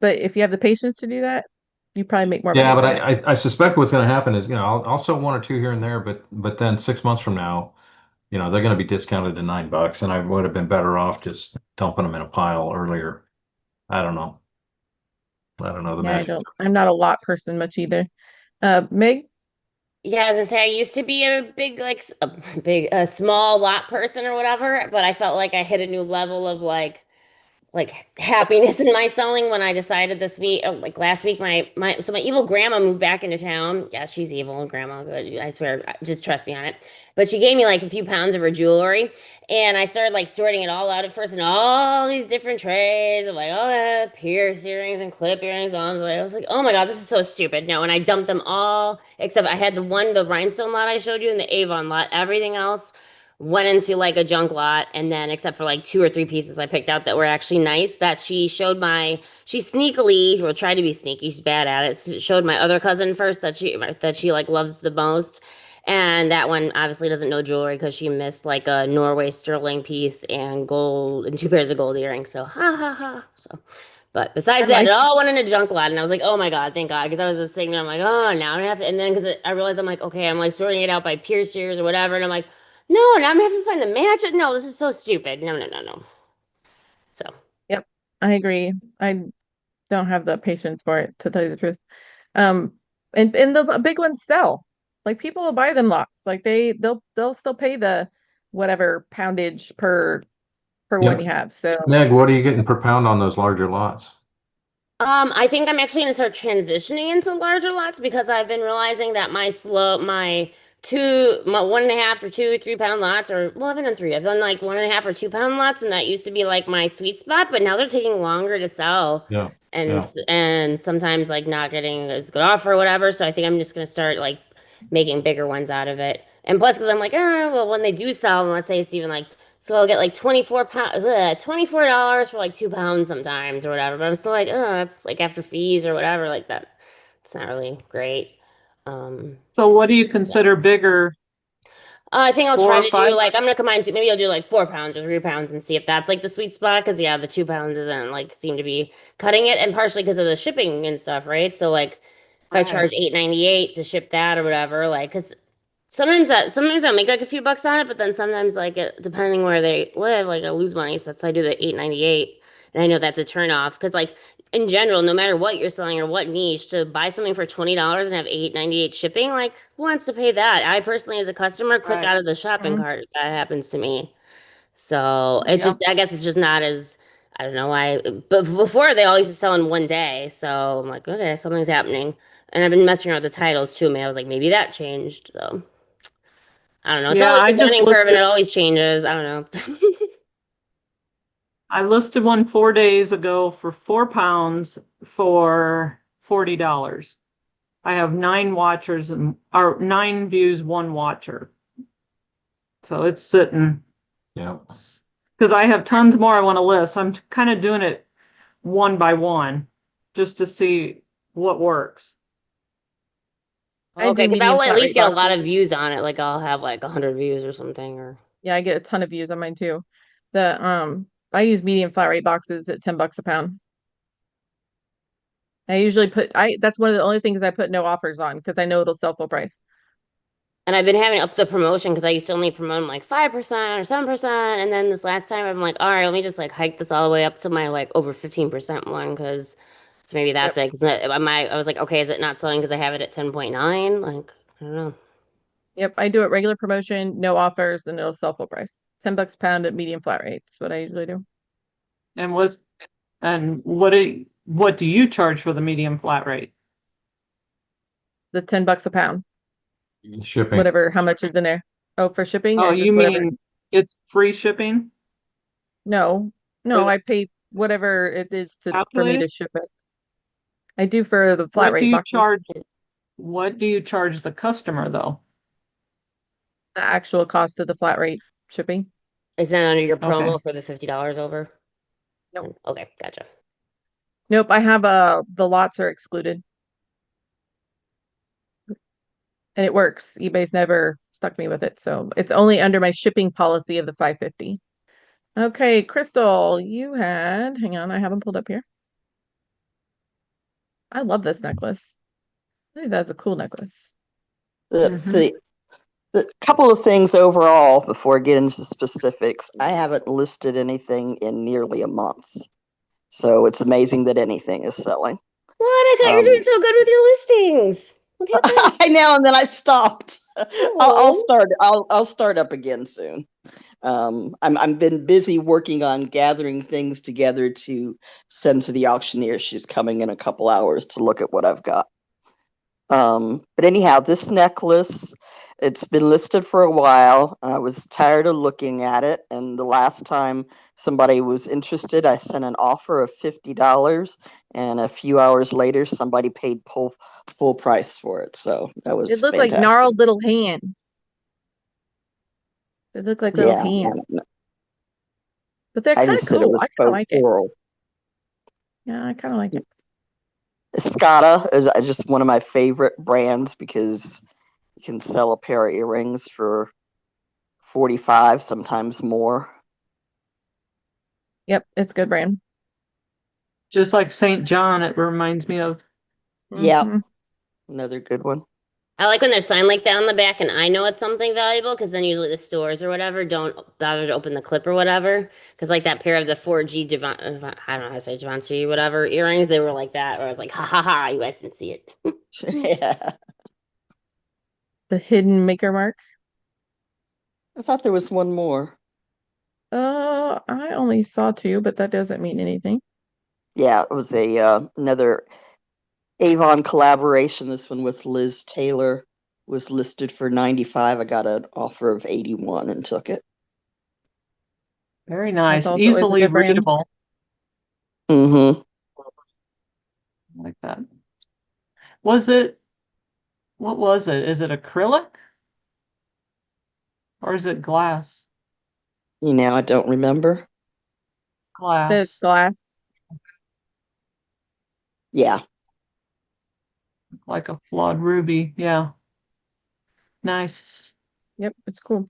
but if you have the patience to do that, you probably make more money yeah, but from it. I suspect what's going to happen is, you know, I'll sell 1 or 2 here and there, but then 6 months from now, you know, they're going to be discounted to $9, and I would have been better off just dumping them in a pile earlier. I don't know. I don't know the Yeah, magic. I'm not a lot person much either. Meg? Yeah, I was gonna say I used to be a big a small lot person or whatever, but I felt like I hit a new level of like happiness in my selling when I decided this week, like last week, my evil grandma moved back into town. Yeah, she's evil, grandma, but I swear, just trust me on it. But she gave me like a few pounds of her jewelry, and I started like sorting it all out at first in all these different trays of like, oh, yeah, pierced earrings and clip earrings. I was like, oh my God, this is so stupid. No, and I dumped them all except I had the rhinestone lot I showed you and the Avon lot. Everything else went into like a junk lot, and then except for like 2 or 3 pieces I picked out that were actually nice, that she sneakily, or tried to be sneaky, she's bad at it, showed my other cousin first that she like loves the most. And that one obviously doesn't know jewelry because she missed like a Norway sterling piece and gold and 2 pairs of gold earrings. So ha ha ha. So but besides that, it all went in a junk lot, and I was like, "Oh my God, thank God!" Because I was just sitting there, I'm like, "Oh, now I have to." And then because I realized I'm like, "Okay," I'm like sorting it out by pierce ears or whatever, and I'm like, "No, now I'm having to find the match." No, this is so stupid. No, no, no, no. So Yep, I agree. I don't have the patience for it, to tell you the truth. Um, and the big ones sell. Like people will buy them lots. Like they'll still pay the whatever poundage per one Yep. you have. So Meg, what are you getting per pound on those larger lots? I think I'm actually gonna start transitioning into larger lots because I've been realizing that my 1.5 or 2 or 3 pound lots, or well, I've done three. I've done like 1.5 or 2 pound lots, and that used to be like my sweet spot, but now they're taking longer to sell, Yeah. and Yeah. and sometimes like not getting as good offer or whatever. So I think I'm just gonna start like making bigger ones out of it. And plus, because I'm like, well, when they do sell, and let's say it's even like so I'll get like $24 for like 2 pounds sometimes or whatever. But I'm still like, oh, that's like after fees or whatever, like that. It's not really great. Um, So what do you consider bigger? I think I'll Four try or to five? do like I'm gonna combine two. Maybe I'll do like 4 pounds or 3 pounds and see if that's like the sweet spot. Because yeah, the 2 pounds doesn't like seem to be cutting it, and partially because of the shipping and stuff, right? So like if I Right. charge $8.98 to ship that or whatever, like because sometimes I make like a few bucks on it, but then sometimes like depending where they live, like I lose money. So that's why I do the 8.98, and I know that's a turn off because like in general, no matter what you're selling or what niche, to buy something for $20 and have 8.98 shipping, like who wants to pay that? I personally, as a customer, click Right. out of the shopping Mhm. cart if that happens to me. So it Yep. just I guess it's just not as I don't know why, but before they all used to sell in one day. So I'm like, okay, something's happening. And I've been messing around with the titles too, man. I was like, maybe that changed. So I don't know. It's Yeah, always I a just learning curve and listed it always changes. I don't know. I listed one 4 days ago for 4 pounds for $40. I have 9 watchers or 9 views, 1 watcher. So it's sitting Yeah. because I have tons more I want to list. I'm kind of doing it one by one just to see what works. I Okay, do because medium I'll at flat least rate get a lot boxes. of views on it. Like I'll have like 100 views or something. Or Yeah, I get a ton of views on mine too. I use medium flat rate boxes at $10 a pound. I usually that's one of the only things I put no offers on because I know it'll sell full price. and I've been having up the promotion because I used to only promote them like 5% or 7%, and then this last time I'm like, all right, let me just like hike this all the way up to my like over 15% one because so maybe that's Yep. it. Because I was like, okay, is it not selling because I have it at 10.9? Like I don't know. Yep. I do it regular promotion, no offers, and it'll sell full price. $10 a pound at medium flat rates, what I usually do. And what do you charge for the medium flat rate? The $10 a pound, Shipping. whatever, how much is in there? Oh, for shipping Oh, or just you whatever? mean it's free shipping? No, the- I pay whatever it is for me Calculated? to ship it. I do for the flat What do rate you boxes. what do you charge the customer though? The actual cost of the flat rate shipping. Is that under your promo Okay. for the $50 over? Nope. Okay, gotcha. Nope, I have the lots are excluded. And it works. eBay's never stuck me with it, so it's only under my shipping policy of the $5.50. Okay, Crystal, you had, hang on, I have them pulled up here. I love this necklace. I think that's a cool necklace. The couple of things overall before I get into specifics. I haven't listed anything in nearly a month, so it's amazing that anything is selling. What? I thought you were doing so good with your listings. What happened? I know, and then I stopped. I'll Oh. start. I'll start up again soon. I'm been busy working on gathering things together to send to the auctioneer. She's coming in a couple hours to look at what I've got. But anyhow, this necklace, it's been listed for a while. I was tired of looking at it, and the last time somebody was interested, I sent an offer of $50, and a few hours later, somebody paid full price for it. So that was It looked fantastic. like gnarled little hands. They look like little hands. But they're I kind of just said it cool. was I kind so of like it. cool. Yeah, I kind of like it. Escada is just one of my favorite brands because you can sell a pair of earrings for 45, sometimes more. Yep, it's a good brand. Just like St. John, it reminds me of. Yeah, Mhm. another good one. I like when there's sign like that on the back and I know it's something valuable because then usually the stores or whatever don't bother to open the clip or whatever. Because like that pair of the 4G I don't know how to say Givenchy, whatever earrings, they were like that. Or I was like, ha ha ha, you guys didn't see it. Yeah. The hidden maker mark. I thought there was one more. I only saw 2, but that doesn't mean anything. Yeah, it was another Avon collaboration. This one with Liz Taylor was listed for 95. I got an offer of 81 and took it. Very nice. also is a Easily good brand. readable. Mm-hmm. Like that. What was it? Is it acrylic? Or is it glass? You know, I don't remember. It's Glass. glass. Yeah. Like a flawed ruby. Yeah. Nice. Yep, it's cool.